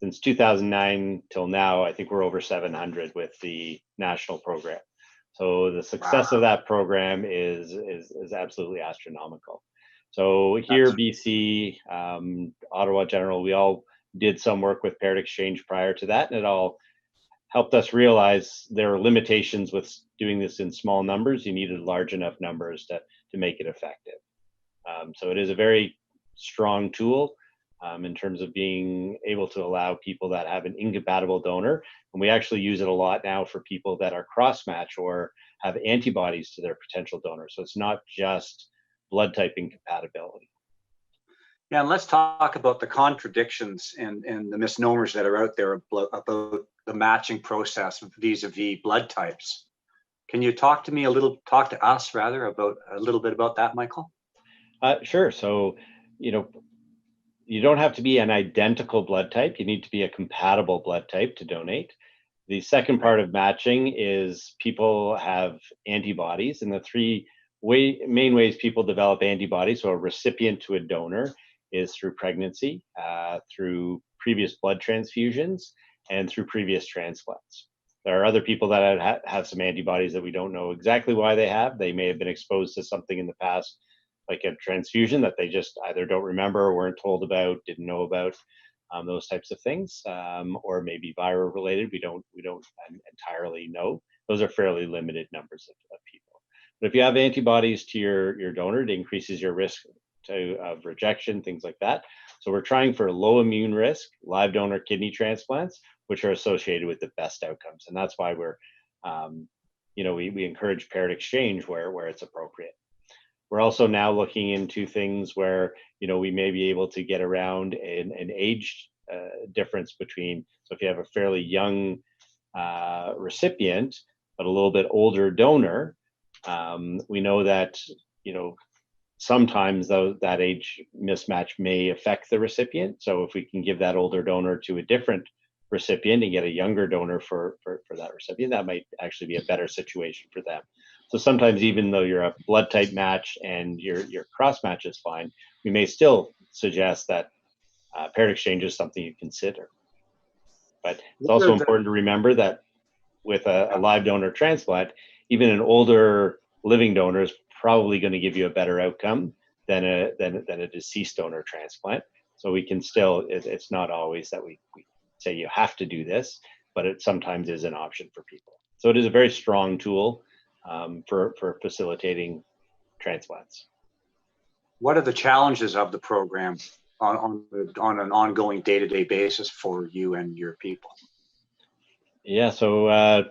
Since 2009 till now, I think we're over 700 with the national program. So the success of that program is absolutely astronomical. So here, BC, Ottawa General, we all did some work with paired exchange prior to that, and it all helped us realize there are limitations with doing this in small numbers. You needed large enough numbers to make it effective. So it is a very strong tool in terms of being able to allow people that have an incompatible donor. And we actually use it a lot now for people that are cross-match or have antibodies to their potential donor. So it's not just blood type incompatibility. Yeah, and let's talk about the contradictions and the misnomers that are out there about the matching process vis-a-vis blood types. Can you talk to us rather, about a little bit about that, Michael? Sure. So, you don't have to be an identical blood type. You need to be a compatible blood type to donate. The second part of matching is people have antibodies, and the three main ways people develop antibodies, so a recipient to a donor, is through pregnancy, through previous blood transfusions, and through previous transplants. There are other people that have some antibodies that we don't know exactly why they have. They may have been exposed to something in the past, like a transfusion that they just either don't remember, weren't told about, didn't know about, those types of things, or maybe viral related. We don't entirely know. Those are fairly limited numbers of people. But if you have antibodies to your donor, it increases your risk of rejection, things like that. So we're trying for low immune risk live donor kidney transplants, which are associated with the best outcomes, and that's why we're, we encourage paired exchange where it's appropriate. We're also now looking into things where, we may be able to get around an age difference between, so if you have a fairly young recipient, but a little bit older donor, we know that, sometimes that age mismatch may affect the recipient. So if we can give that older donor to a different recipient and get a younger donor for that recipient, that might actually be a better situation for them. So sometimes, even though you're a blood type match and your cross match is fine, we may still suggest that paired exchange is something you consider. But it's also important to remember that with a live donor transplant, even an older living donor is probably going to give you a better outcome than a deceased donor transplant. So we can still, it's not always that we say you have to do this, but it sometimes is an option for people. So it is a very strong tool for facilitating transplants. What are the challenges of the program on an ongoing day-to-day basis for you and your people? Yeah, so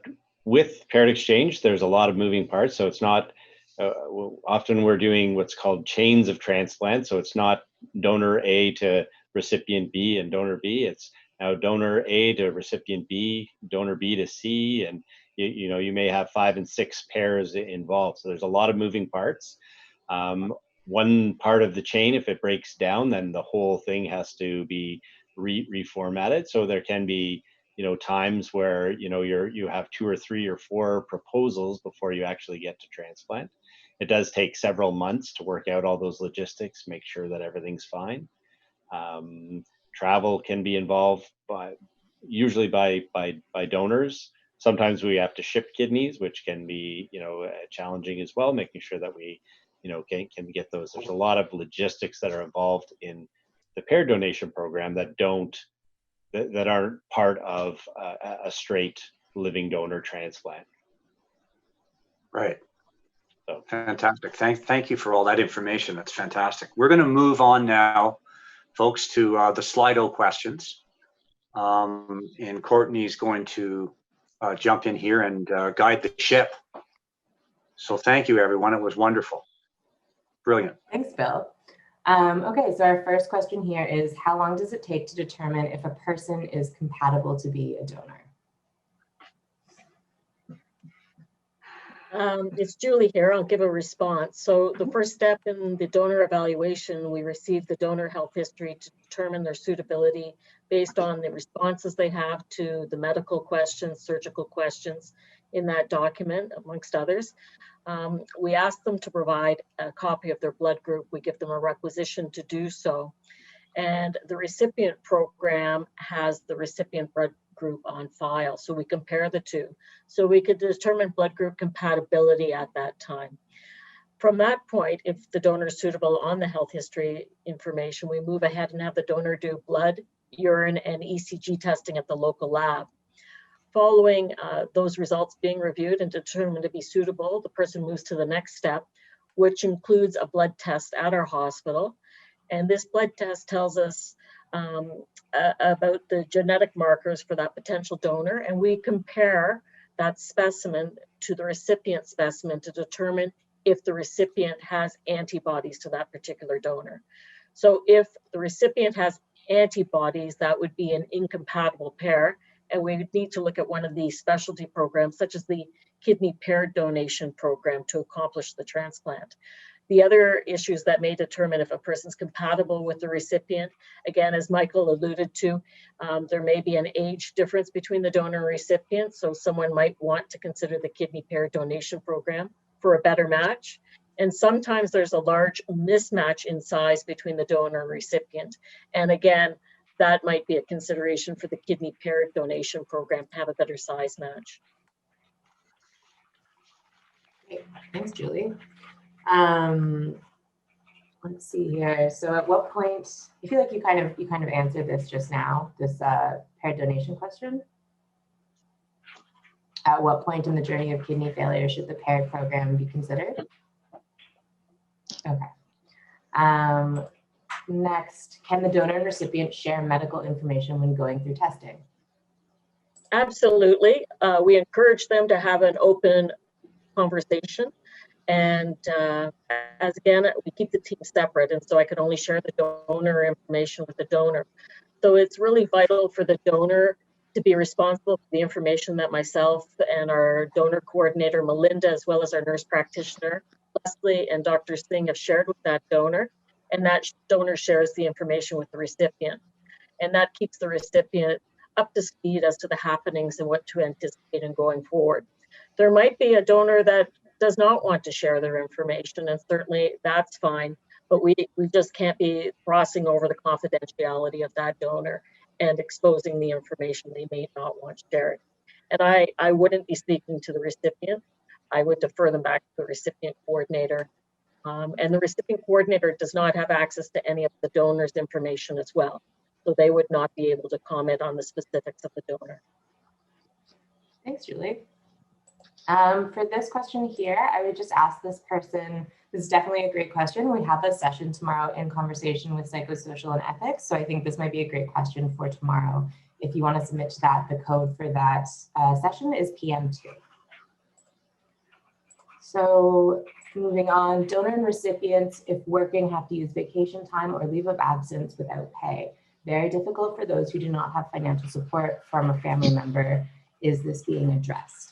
with paired exchange, there's a lot of moving parts. So it's not, often we're doing what's called chains of transplant. So it's not donor A to recipient B and donor B. It's now donor A to recipient B, donor B to C, and you may have 5 and 6 pairs involved. So there's a lot of moving parts. One part of the chain, if it breaks down, then the whole thing has to be reformatted. So there can be times where you have 2 or 3 or 4 proposals before you actually get to transplant. It does take several months to work out all those logistics, make sure that everything's fine. Travel can be involved usually by donors. Sometimes we have to ship kidneys, which can be challenging as well, making sure that we can get those. There's a lot of logistics that are involved in the paired donation program that aren't part of a straight living donor transplant. Right. So. Fantastic. Thank you for all that information. That's fantastic. We're going to move on now, folks, to the Slido questions. And Courtney's going to jump in here and guide the ship. So thank you, everyone. It was wonderful. Brilliant. Thanks, Bill. Okay, so our first question here is, how long does it take to determine if a person is compatible to be a donor? It's Julie here. I'll give a response. So the first step in the donor evaluation, we receive the donor health history to determine their suitability based on the responses they have to the medical questions, surgical questions in that document, amongst others. We ask them to provide a copy of their blood group. We give them a requisition to do so. And the recipient program has the recipient blood group on file. So we compare the two. So we could determine blood group compatibility at that time. From that point, if the donor is suitable on the health history information, we move ahead and have the donor do blood, urine, and ECG testing at the local lab. Following those results being reviewed and determined to be suitable, the person moves to the next step, which includes a blood test at our hospital. And this blood test tells us about the genetic markers for that potential donor. And we compare that specimen to the recipient specimen to determine if the recipient has antibodies to that particular donor. So if the recipient has antibodies, that would be an incompatible pair. And we would need to look at one of these specialty programs, such as the kidney paired donation program, to accomplish the transplant. The other issues that may determine if a person's compatible with the recipient, again, as Michael alluded to, there may be an age difference between the donor and recipient. So someone might want to consider the kidney paired donation program for a better match. And sometimes there's a large mismatch in size between the donor and recipient. And again, that might be a consideration for the kidney paired donation program to have a better size match. Great. Thanks, Julie. Let's see here. So at what point, I feel like you kind of answered this just now, this paired donation question. At what point in the journey of kidney failure should the paired program be considered? Okay. Next, can the donor and recipient share medical information when going through testing? Absolutely. We encourage them to have an open conversation. And as again, we keep the team separate. And so I could only share the donor information with the donor. So it's really vital for the donor to be responsible for the information that myself and our donor coordinator, Melinda, as well as our nurse practitioner, Leslie, and Dr. Singh have shared with that donor. And that donor shares the information with the recipient. And that keeps the recipient up to speed as to the happenings and what to anticipate in going forward. There might be a donor that does not want to share their information, and certainly that's fine, but we just can't be crossing over the confidentiality of that donor and exposing the information they may not want shared. And I wouldn't be speaking to the recipient. I would defer them back to the recipient coordinator. And the recipient coordinator does not have access to any of the donor's information as well. So they would not be able to comment on the specifics of the donor. Thanks, Julie. For this question here, I would just ask this person, this is definitely a great question. We have a session tomorrow in conversation with psychosocial and ethics. So I think this might be a great question for tomorrow if you want to submit to that, the code for that session is PM2. So moving on, donor and recipients, if working, have to use vacation time or leave of absence without pay. Very difficult for those who do not have financial support from a family member. Is this being addressed?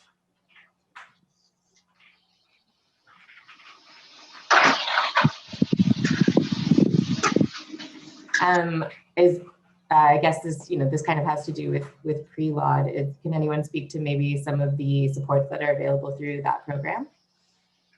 I guess this, this kind of has to do with pre-laud. Can anyone speak to maybe some of the supports that are available through that program?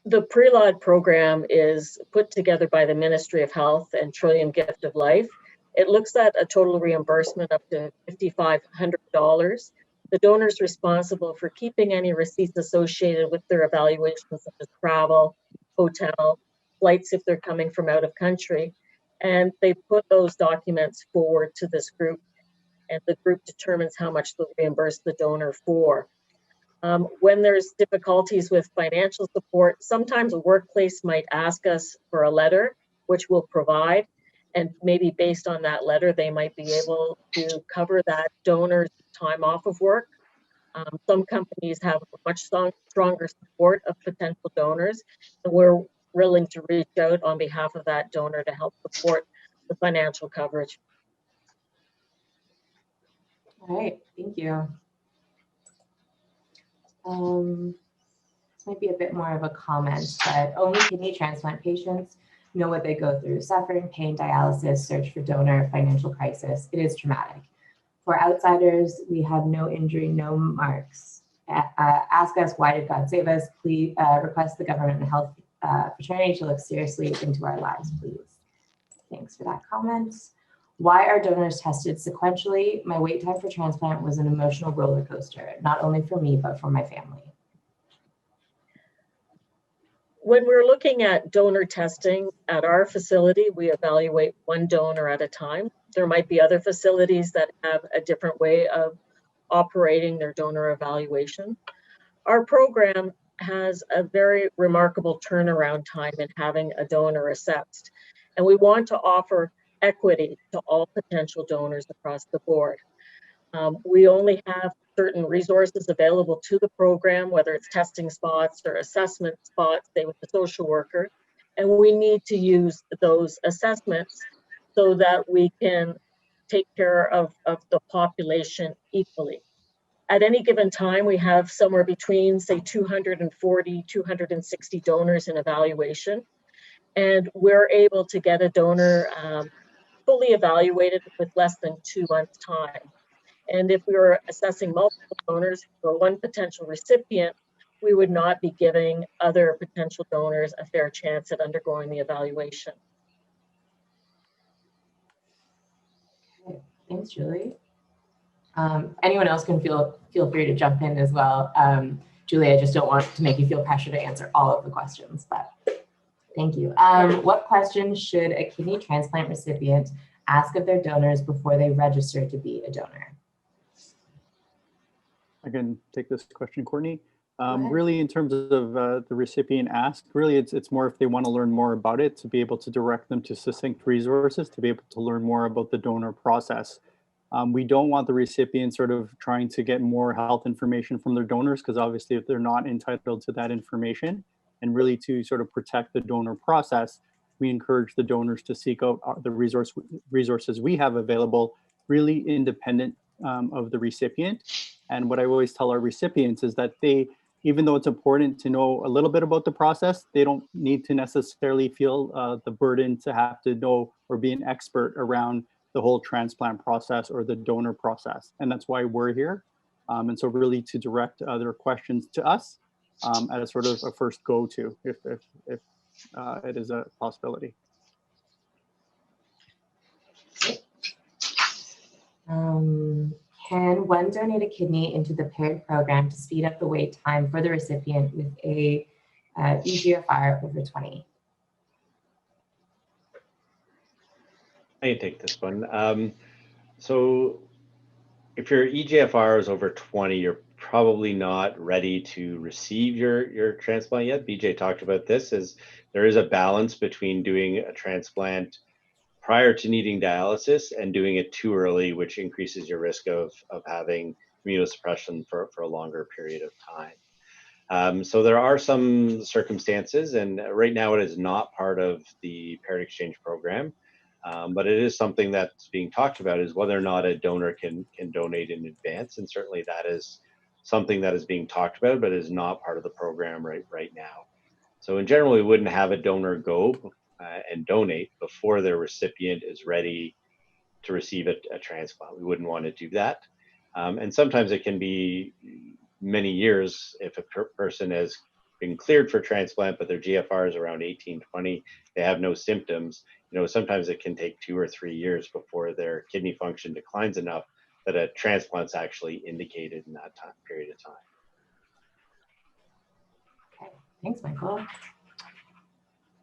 The pre-laud program is put together by the Ministry of Health and Trillium Gift of Life. It looks at a total reimbursement up to $5,500. The donor is responsible for keeping any receipts associated with their evaluations, such as travel, hotel, flights if they're coming from out of country. And they put those documents forward to this group, and the group determines how much they'll reimburse the donor for. When there's difficulties with financial support, sometimes a workplace might ask us for a letter, which we'll provide, and maybe based on that letter, they might be able to cover that donor's time off of work. Some companies have much stronger support of potential donors, and we're willing to reach out on behalf of that donor to help support the financial coverage. All right, thank you. This might be a bit more of a comment, but only kidney transplant patients know what they go through: suffering, pain, dialysis, search for donor, financial crisis. It is traumatic. For outsiders, we have no injury, no marks. Ask us, why did God save us? Please request the government and health fraternity to look seriously into our lives, please. Thanks for that comment. Why are donors tested sequentially? My wait time for transplant was an emotional roller coaster, not only for me, but for my family. When we're looking at donor testing at our facility, we evaluate one donor at a time. There might be other facilities that have a different way of operating their donor evaluation. Our program has a very remarkable turnaround time in having a donor assessed, and we want to offer equity to all potential donors across the board. We only have certain resources available to the program, whether it's testing spots or assessment spots, say with the social worker, and we need to use those assessments so that we can take care of the population equally. At any given time, we have somewhere between, say, 240, 260 donors in evaluation, and we're able to get a donor fully evaluated with less than 2 months' time. And if we were assessing multiple donors for one potential recipient, we would not be giving other potential donors a fair chance at undergoing the evaluation. Okay, thanks, Julie. Anyone else can feel free to jump in as well. Julie, I just don't want to make you feel pressure to answer all of the questions, but thank you. What questions should a kidney transplant recipient ask of their donors before they register to be a donor? I can take this question, Courtney. Really, in terms of the recipient ask, really it's more if they want to learn more about it, to be able to direct them to succinct resources, to be able to learn more about the donor process. We don't want the recipient sort of trying to get more health information from their donors, because obviously if they're not entitled to that information, and really to sort of protect the donor process, we encourage the donors to seek out the resources we have available, really independent of the recipient. And what I always tell our recipients is that they, even though it's important to know a little bit about the process, they don't need to necessarily feel the burden to have to know or be an expert around the whole transplant process or the donor process. And that's why we're here. And so really to direct other questions to us as sort of a first go-to if it is a possibility. Can one donate a kidney into the paired program to speed up the wait time for the recipient with a EGFR over 20? I can take this one. So if your EGFR is over 20, you're probably not ready to receive your transplant yet. BJ talked about this, as there is a balance between doing a transplant prior to needing dialysis and doing it too early, which increases your risk of having immunosuppression for a longer period of time. So there are some circumstances, and right now it is not part of the parent exchange program, but it is something that's being talked about, is whether or not a donor can donate in advance, and certainly that is something that is being talked about, but is not part of the program right now. So in general, we wouldn't have a donor go and donate before their recipient is ready to receive a transplant. We wouldn't want to do that. And sometimes it can be many years if a person has been cleared for transplant, but their GFR is around 18, 20, they have no symptoms. Sometimes it can take 2 or 3 years before their kidney function declines enough that a transplant's actually indicated in that period of time. Okay, thanks, Michael.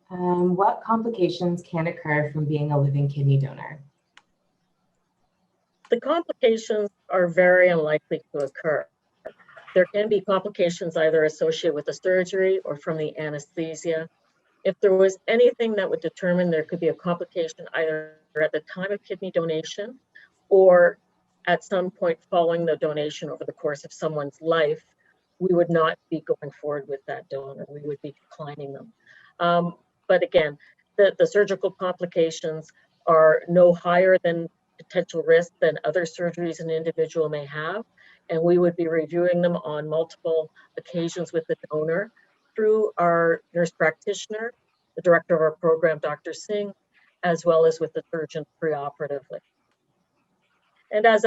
What complications can occur from being a living kidney donor? The complications are very unlikely to occur. There can be complications either associated with the surgery or from the anesthesia. If there was anything that would determine there could be a complication either at the time of kidney donation or at some point following the donation over the course of someone's life, we would not be going forward with that donor. We would be declining them. But again, the surgical complications are no higher than potential risk than other surgeries an individual may have. And we would be reviewing them on multiple occasions with the donor through our nurse practitioner, the director of our program, Dr. Singh, as well as with the surgeon preoperatively. And as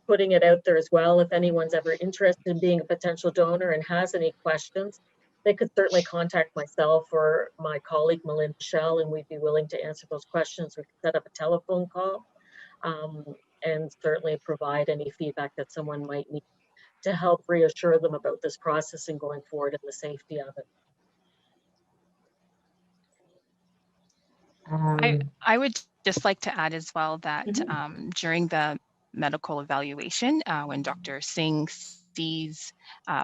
putting it out there as well, if anyone's ever interested in being a potential donor and has any questions, they could certainly contact myself or my colleague, Melinda Shell, and we'd be willing to answer those questions. We could set up a telephone call and certainly provide any feedback that someone might need to help reassure them about this process and going forward and the safety of it. I would just like to add as well that during the medical evaluation, when Dr. Singh sees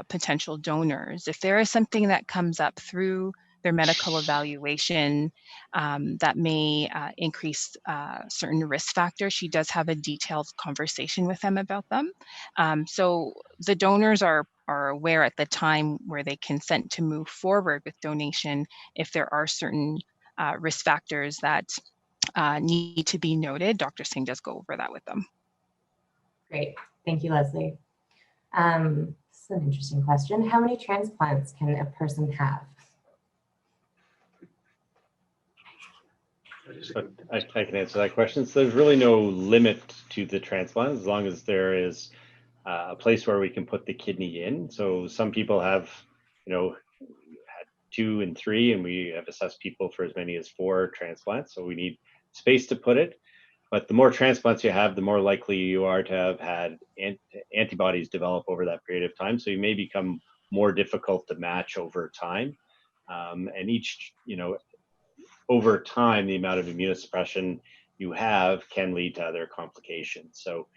potential donors, if there is something that comes up through their medical evaluation that may increase certain risk factors, she does have a detailed conversation with them about them. So the donors are aware at the time where they consent to move forward with donation if there are certain risk factors that need to be noted. Dr. Singh does go over that with them. Great, thank you, Leslie. This is an interesting question. How many transplants can a person have? I can answer that question. So there's really no limit to the transplant as long as there is a place where we can put the kidney in. So some people have, had 2 and 3, and we have assessed people for as many as 4 transplants. So we need space to put it. But the more transplants you have, the more likely you are to have had antibodies develop over that period of time. So you may become more difficult to match over time. And each, over time, the amount of immunosuppression you have can lead to other complications. So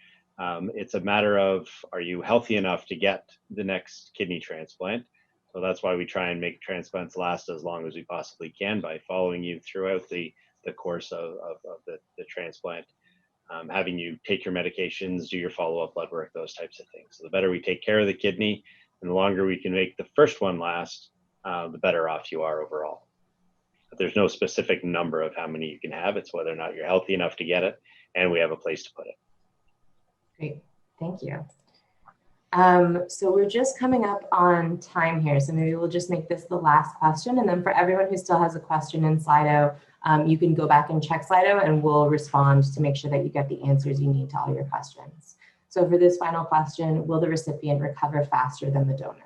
it's a matter of, are you healthy enough to get the next kidney transplant? So that's why we try and make transplants last as long as we possibly can by following you throughout the course of the transplant, having you take your medications, do your follow-up blood work, those types of things. So the better we take care of the kidney and the longer we can make the first one last, the better off you are overall. But there's no specific number of how many you can have. It's whether or not you're healthy enough to get it and we have a place to put it. Great, thank you. So we're just coming up on time here. So maybe we'll just make this the last question. And then for everyone who still has a question in Slido, you can go back and check Slido and we'll respond to make sure that you get the answers you need to all your questions. So for this final question, will the recipient recover faster than the donor?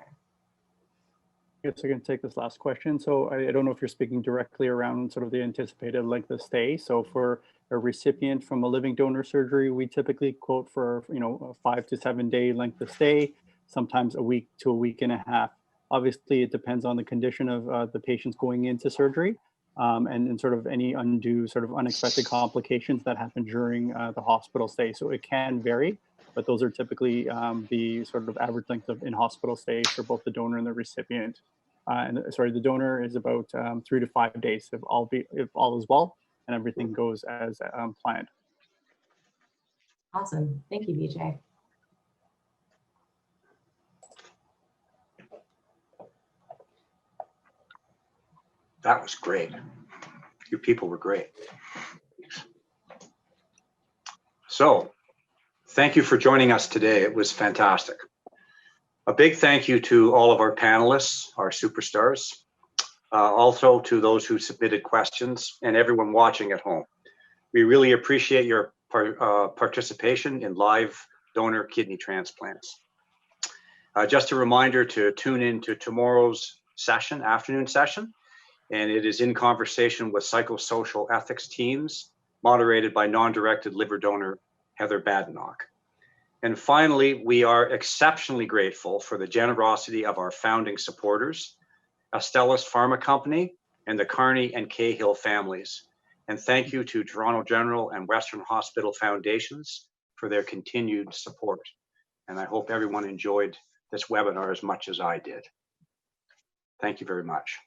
Yes, I can take this last question. So I don't know if you're speaking directly around sort of the anticipated length of stay. So for a recipient from a living donor surgery, we typically quote for a 5 to 7 day length of stay, sometimes a week to a week and a half. Obviously, it depends on the condition of the patients going into surgery and sort of any undue sort of unexpected complications that happen during the hospital stay. So it can vary, but those are typically the sort of average length of in-hospital stay for both the donor and the recipient. The donor is about 3 to 5 days if all is well. and everything goes as planned. Awesome. Thank you, BJ. That was great. You people were great. So, thank you for joining us today. It was fantastic. A big thank you to all of our panelists, our superstars, also to those who submitted questions and everyone watching at home. We really appreciate your participation in live donor kidney transplants. Just a reminder to tune in to tomorrow's session, afternoon session, and it is in conversation with psychosocial ethics teams, moderated by non-directed liver donor Heather Badenoch. And finally, we are exceptionally grateful for the generosity of our founding supporters, Astellas Pharma Company and the Carney and Cahill families. And thank you to Toronto General and Western Hospital Foundations for their continued support. And I hope everyone enjoyed this webinar as much as I did. Thank you very much.